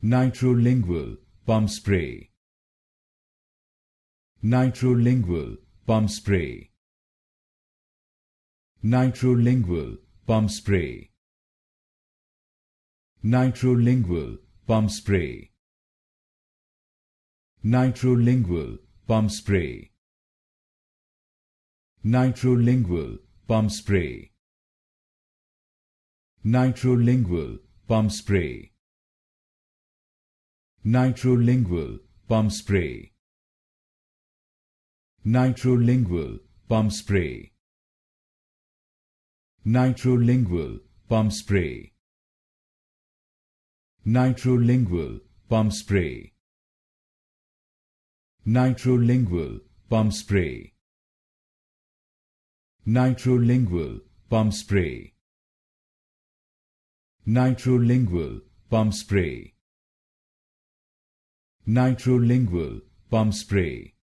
Nitrolingual Pumpspray. Nitrolingual Pumpspray. Nitrolingual Pumpspray. Nitrolingual Pumpspray. Nitrolingual Pumpspray. Nitrolingual Pumpspray. Nitrolingual Pumpspray. Nitrolingual Pumpspray. Nitrolingual Pumpspray. Nitrolingual Pumpspray. Nitrolingual Pumpspray. Nitrolingual Pumpspray. Nitrolingual Pumpspray. Nitrolingual Pumpspray. Nitrolingual Pumpspray.